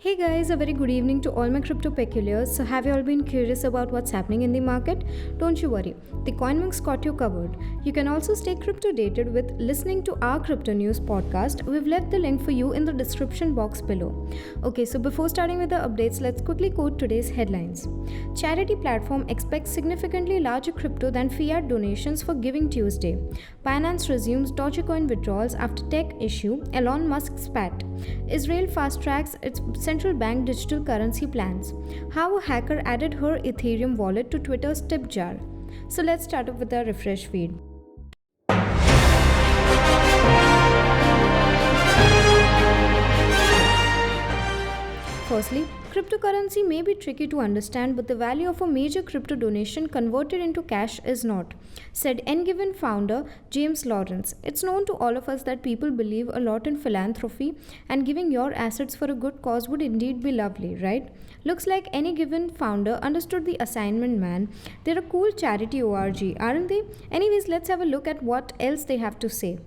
Hey guys, a very good evening to all my crypto peculiars. So, have you all been curious about what's happening in the market? Don't you worry, the CoinMix got you covered. You can also stay crypto dated with listening to our crypto news podcast. We've left the link for you in the description box below. Okay, so before starting with the updates, let's quickly quote today's headlines. Charity platform expects significantly larger crypto than fiat donations for Giving Tuesday. Binance resumes Dogecoin withdrawals after tech issue. Elon Musk spat. Israel fast tracks its central bank digital currency plans. How a hacker added her Ethereum wallet to Twitter's tip jar. So let's start off with our refresh feed. Firstly, cryptocurrency may be tricky to understand, but the value of a major crypto donation converted into cash is not, said Engiven founder James Lawrence. It's known to all of us that people believe a lot in philanthropy, and giving your assets for a good cause would indeed be lovely, right? Looks like Engiven founder understood the assignment, man. They're a cool charity org, aren't they? Anyways, let's have a look at what else they have to say.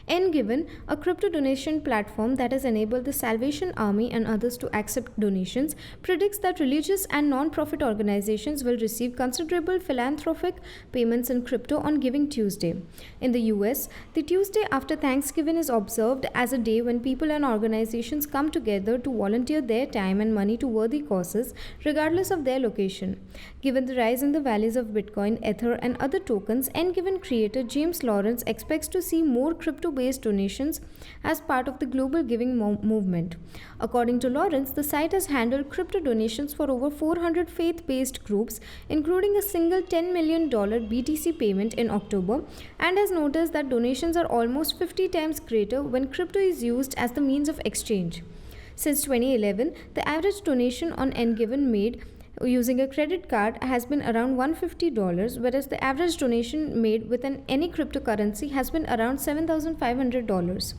Engiven, a crypto donation platform that has enabled the Salvation Army and others to accept donations, predicts that religious and non-profit organizations will receive considerable philanthropic payments in crypto on Giving Tuesday. In the US, the Tuesday after Thanksgiving is observed as a day when people and organizations come together to volunteer their time and money to worthy causes, regardless of their location. Given the rise in the values of Bitcoin, Ether, and other tokens, Engiven creator James Lawrence expects to see more crypto-based donations as part of the global giving movement. According to Lawrence, the site has handled crypto donations for over 400 faith-based groups, including a single $10 million BTC payment in October, and has noticed that donations are almost 50 times greater when crypto is used as the means of exchange. Since 2011, the average donation on Engiven made using a credit card has been around $150, whereas the average donation made with any cryptocurrency has been around $7,500.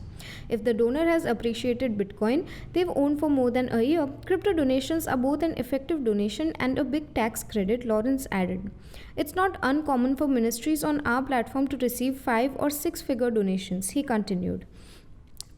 If the donor has appreciated Bitcoin they've owned for more than a year, crypto donations are both an effective donation and a big tax credit, Lawrence added. It's not uncommon for ministries on our platform to receive 5 or 6 figure donations, he continued.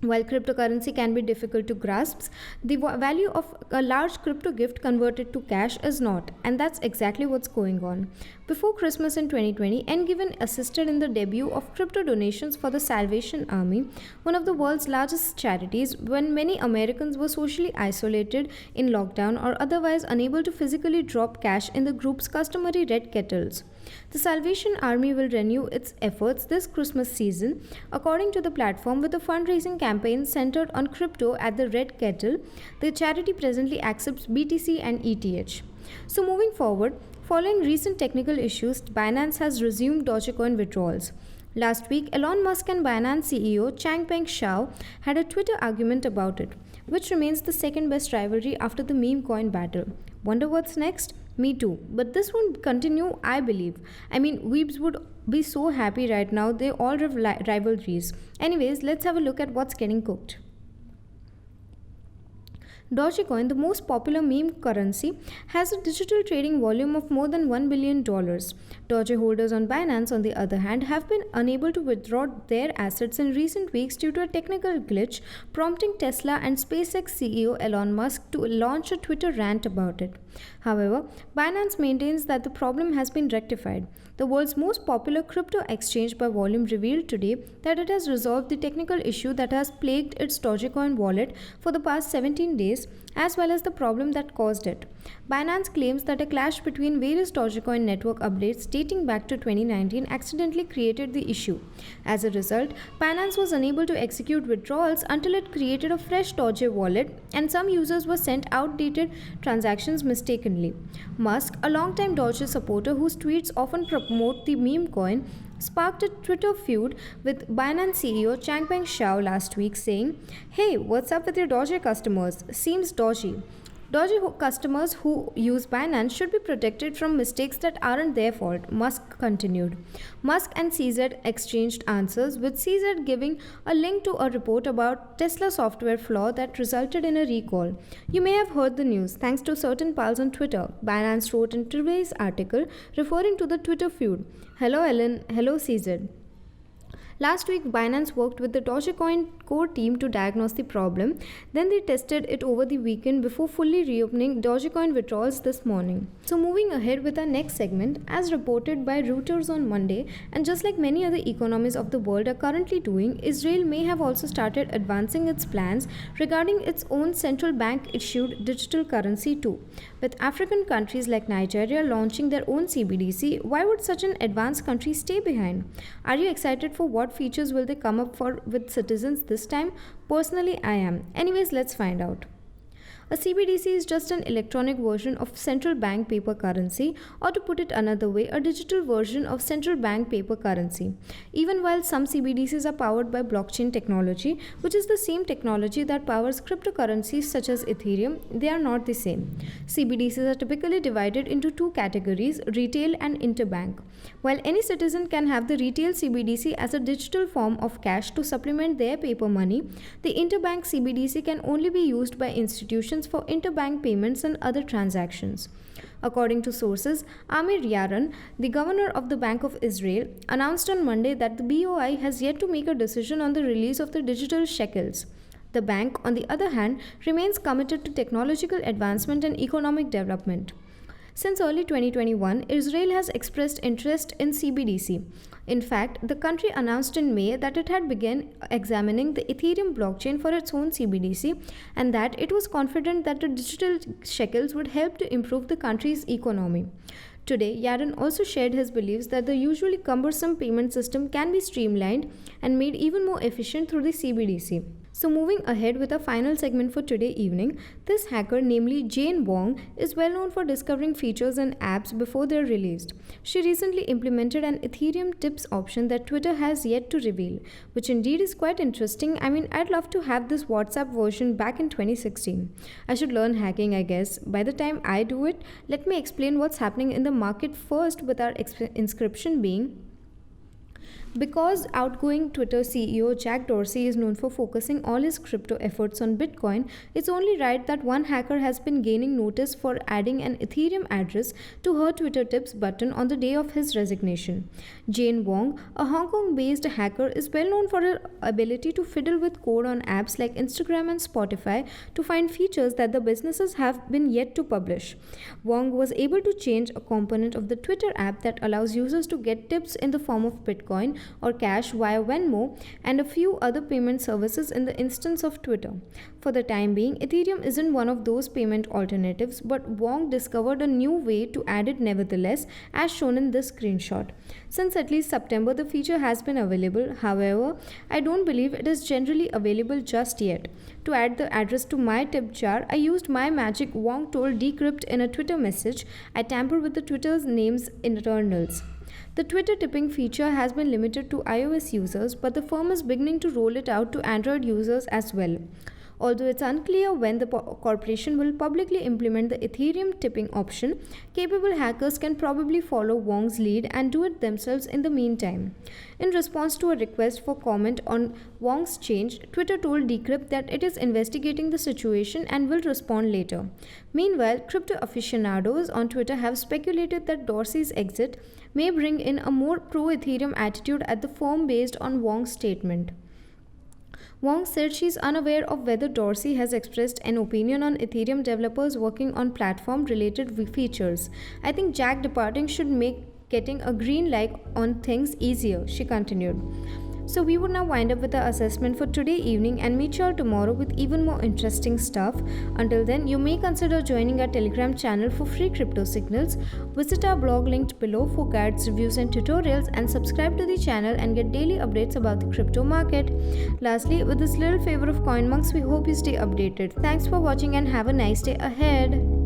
While cryptocurrency can be difficult to grasp, the value of a large crypto gift converted to cash is not, and that's exactly what's going on. Before Christmas in 2020, Engiven assisted in the debut of crypto donations for the Salvation Army, one of the world's largest charities, when many Americans were socially isolated in lockdown or otherwise unable to physically drop cash in the group's customary red kettles. The Salvation Army will renew its efforts this Christmas season, according to the platform, with a fundraising campaign centered on crypto at the Red Kettle. The charity presently accepts BTC and ETH. So, moving forward, following recent technical issues, Binance has resumed Dogecoin withdrawals. Last week, Elon Musk and Binance CEO Changpeng Zhao had a Twitter argument about it, which remains the second best rivalry after the meme coin battle. Wonder what's next? Me too. But this won't continue, I believe. I mean, weebs would be so happy right now. They all have rivalries. Anyways, let's have a look at what's getting cooked. Dogecoin, the most popular meme currency, has a digital trading volume of more than $1 billion. Doge holders on Binance, on the other hand, have been unable to withdraw their assets in recent weeks due to a technical glitch, prompting Tesla and SpaceX CEO Elon Musk to launch a Twitter rant about it. However, Binance maintains that the problem has been rectified. The world's most popular crypto exchange by volume revealed today that it has resolved the technical issue that has plagued its Dogecoin wallet for the past 17 days, as well as the problem that caused it. Binance claims that a clash between various Dogecoin network updates dating back to 2019 accidentally created the issue. As a result, Binance was unable to execute withdrawals until it created a fresh Doge wallet, and some users were sent outdated transactions mistakenly. Musk, a longtime Doge supporter whose tweets often promote the meme coin, sparked a Twitter feud with Binance CEO Changpeng Zhao last week, saying, "Hey, what's up with your Doge customers? Seems dodgy." Doge customers who use Binance should be protected from mistakes that aren't their fault, Musk continued. Musk and CZ exchanged answers, with CZ giving a link to a report about Tesla software flaw that resulted in a recall. You may have heard the news thanks to certain pals on Twitter, Binance wrote in today's article, referring to the Twitter feud. Hello Ellen, hello CZ. Last week, Binance worked with the Dogecoin core team to diagnose the problem. Then they tested it over the weekend before fully reopening Dogecoin withdrawals this morning. So, moving ahead with our next segment, as reported by Reuters on Monday, and just like many other economies of the world are currently doing, Israel may have also started advancing its plans regarding its own central bank issued digital currency too. With African countries like Nigeria launching their own CBDC, why would such an advanced country stay behind? Are you excited for what features will they come up for with citizens this time? Personally, I am. Anyways, let's find out. A CBDC is just an electronic version of central bank paper currency, or to put it another way, a digital version of central bank paper currency. Even while some CBDCs are powered by blockchain technology, which is the same technology that powers cryptocurrencies such as Ethereum, they are not the same. CBDCs are typically divided into two categories, retail and interbank. While any citizen can have the retail CBDC as a digital form of cash to supplement their paper money, the interbank CBDC can only be used by institutions for interbank payments and other transactions. According to sources, Amir Yaron, the governor of the Bank of Israel, announced on Monday that the BOI has yet to make a decision on the release of the digital shekels. The bank, on the other hand, remains committed to technological advancement and economic development. Since early 2021, Israel has expressed interest in CBDC. In fact, the country announced in May that it had begun examining the Ethereum blockchain for its own CBDC and that it was confident that the digital shekels would help to improve the country's economy. Today, Yaron also shared his beliefs that the usually cumbersome payment system can be streamlined and made even more efficient through the CBDC. So moving ahead with our final segment for today evening, this hacker, namely Jane Wong, is well known for discovering features and apps before they're released. She recently implemented an Ethereum tips option that Twitter has yet to reveal, which indeed is quite interesting. I mean, I'd love to have this WhatsApp version back in 2016. I should learn hacking, I guess. By the time I do it, let me explain what's happening in the market first, with our inscription being: because outgoing Twitter CEO Jack Dorsey is known for focusing all his crypto efforts on Bitcoin, it's only right that one hacker has been gaining notice for adding an Ethereum address to her Twitter tips button on the day of his resignation. Jane Wong, a Hong Kong-based hacker, is well known for her ability to fiddle with code on apps like Instagram and Spotify to find features that the businesses have been yet to publish. Wong was able to change a component of the Twitter app that allows users to get tips in the form of Bitcoin or cash via Venmo and a few other payment services in the instance of Twitter. For the time being, Ethereum isn't one of those payment alternatives, but Wong discovered a new way to add it nevertheless, as shown in this screenshot. Since at least September, the feature has been available. However, I don't believe it is generally available just yet. To add the address to my tip jar, I used my magic, Wong told Decrypt in a Twitter message. I tampered with the Twitter's name's internals. The Twitter tipping feature has been limited to iOS users, but the firm is beginning to roll it out to Android users as well. Although it's unclear when the corporation will publicly implement the Ethereum tipping option, capable hackers can probably follow Wong's lead and do it themselves in the meantime. In response to a request for comment on Wong's change, Twitter told Decrypt that it is investigating the situation and will respond later. Meanwhile, crypto aficionados on Twitter have speculated that Dorsey's exit may bring in a more pro-Ethereum attitude at the firm based on Wong's statement. Wong said she is unaware of whether Dorsey has expressed an opinion on Ethereum developers working on platform-related features. I think Jack departing should make getting a green light on things easier, she continued. So we would now wind up with our assessment for today evening and meet you all tomorrow with even more interesting stuff. Until then, you may consider joining our Telegram channel for free crypto signals. Visit our blog linked below for guides, reviews and tutorials, and subscribe to the channel and get daily updates about the crypto market. Lastly, with this little favor of CoinMonks, we hope you stay updated. Thanks for watching and have a nice day ahead.